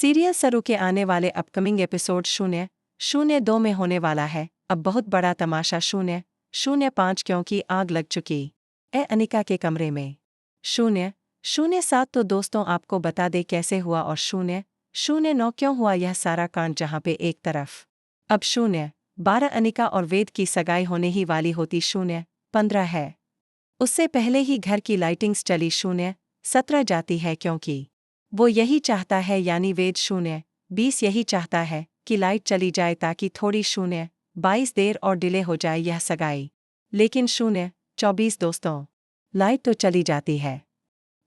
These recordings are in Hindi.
सीरियल सरू के आने वाले अपकमिंग एपिसोड 002 में होने वाला है अब बहुत बड़ा तमाशा 005 क्योंकि आग लग चुकी है अनिका के कमरे में। 007 तो दोस्तों आपको बता दे कैसे हुआ और 009 क्यों हुआ यह सारा कांड जहां पे एक तरफ अब 012 अनिका और वेद की सगाई होने ही वाली होती 015 है। उससे पहले ही घर की लाइटिंग्स चली 017 जाती है क्योंकि वो यही चाहता है यानी वेद 020 यही चाहता है कि लाइट चली जाए ताकि थोड़ी 022 देर और डिले हो जाए यह सगाई। लेकिन 024 दोस्तों लाइट तो चली जाती है।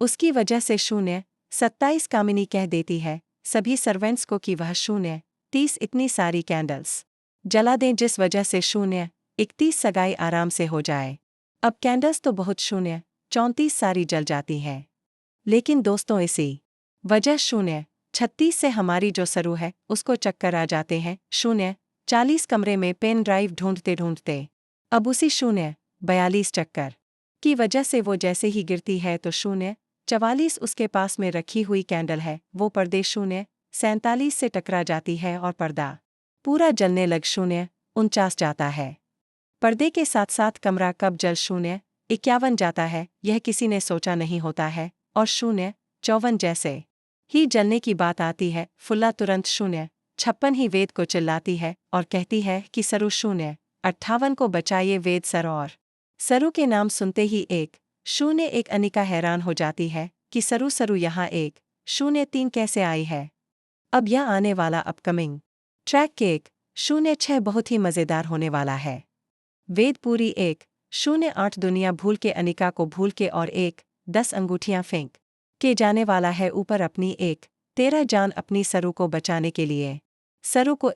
उसकी वजह से 027 कामिनी कह देती है सभी सर्वेंट्स को कि वह 030 इतनी सारी कैंडल्स जला दें जिस वजह से 031 सगाई आराम से हो जाए। अब कैंडल्स तो बहुत 034 सारी जल जाती हैं। लेकिन दोस्तों इसी वजह 036 से हमारी जो सरू है उसको चक्कर आ जाते हैं 040 कमरे में पेन ड्राइव ढूंढते ढूंढते। अब उसी 042 चक्कर की वजह से वो जैसे ही गिरती है तो 044 उसके पास में रखी हुई कैंडल है वो पर्दे 047 से टकरा जाती है और पर्दा पूरा जलने लग 049 जाता है। पर्दे के साथ साथ कमरा कब जल 051 जाता है यह किसी ने सोचा नहीं होता है और 054 जैसे ही जलने की बात आती है फुल्ला तुरंत 056 ही वेद को चिल्लाती है और कहती है कि सरू 058 को बचाइए वेद सर। और सरू के नाम सुनते ही 101 अनिका हैरान हो जाती है कि सरू यहाँ 103 कैसे आई है। अब यह आने वाला अपकमिंग ट्रैक के 106 बहुत ही मज़ेदार होने वाला है। वेद पूरी 108 दुनिया भूल के अनिका को भूल के और 10 अंगूठियां फेंक के जाने वाला है ऊपर अपनी 13 जान अपनी सरू को बचाने के लिए। सरू को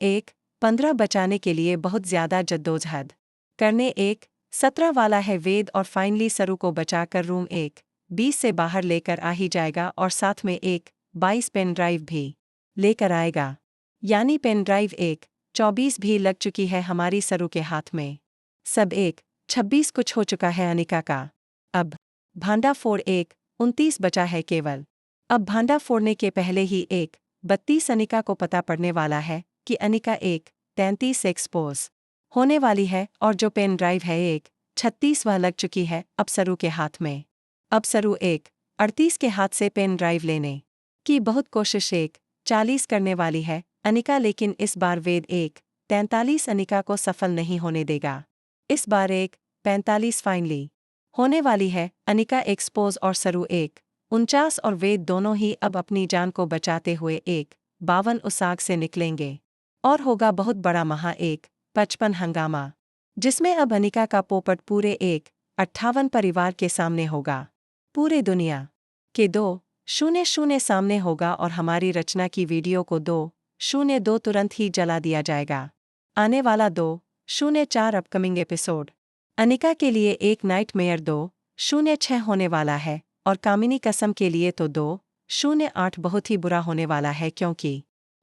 15 बचाने के लिए बहुत ज़्यादा जद्दोजहद करने 17 वाला है वेद और फाइनली सरू को बचाकर रूम 20 से बाहर लेकर आ ही जाएगा और साथ में 22 पेन ड्राइव भी लेकर आएगा यानी पेन ड्राइव 24 भी लग चुकी है हमारी सरू के हाथ में। सब 26 कुछ हो चुका है अनिका का। अब भांडा फोड़ 29 बचा है केवल। अब भांडा फोड़ने के पहले ही 32 अनिका को पता पड़ने वाला है कि अनिका 33 एक्सपोज होने वाली है और जो पेन ड्राइव है 36 वह लग चुकी है अब सरू के हाथ में। अब सरू 38 के हाथ से पेन ड्राइव लेने की बहुत कोशिश 40 करने वाली है अनिका लेकिन इस बार वेद 43 अनिका को सफल नहीं होने देगा। इस बार 45 फाइनली होने वाली है अनिका एक्सपोज और सरू 49 और वेद दोनों ही अब अपनी जान को बचाते हुए 52 उस आग से निकलेंगे और होगा बहुत बड़ा महा 55 हंगामा जिसमें अब अनिका का पोपट पूरे 58 परिवार के सामने होगा। पूरे दुनिया के 200 सामने होगा और हमारी रचना की वीडियो को 202 तुरंत ही जला दिया जाएगा। आने वाला 204 अपकमिंग एपिसोड अनिका के लिए एक नाइटमेयर 206 होने वाला है और कामिनी कसम के लिए तो 208 बहुत ही बुरा होने वाला है क्योंकि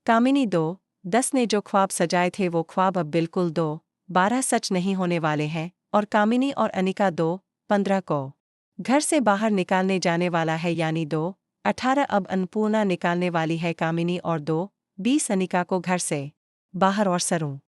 कामिनी 210 ने जो ख्वाब सजाए थे वो ख्वाब अब बिल्कुल 212 सच नहीं होने वाले हैं और कामिनी और अनिका 215 को घर से बाहर निकालने जाने वाला है यानी 218 अब अन्नपूर्णा निकालने वाली है कामिनी और 220 अनिका को घर से बाहर और सरू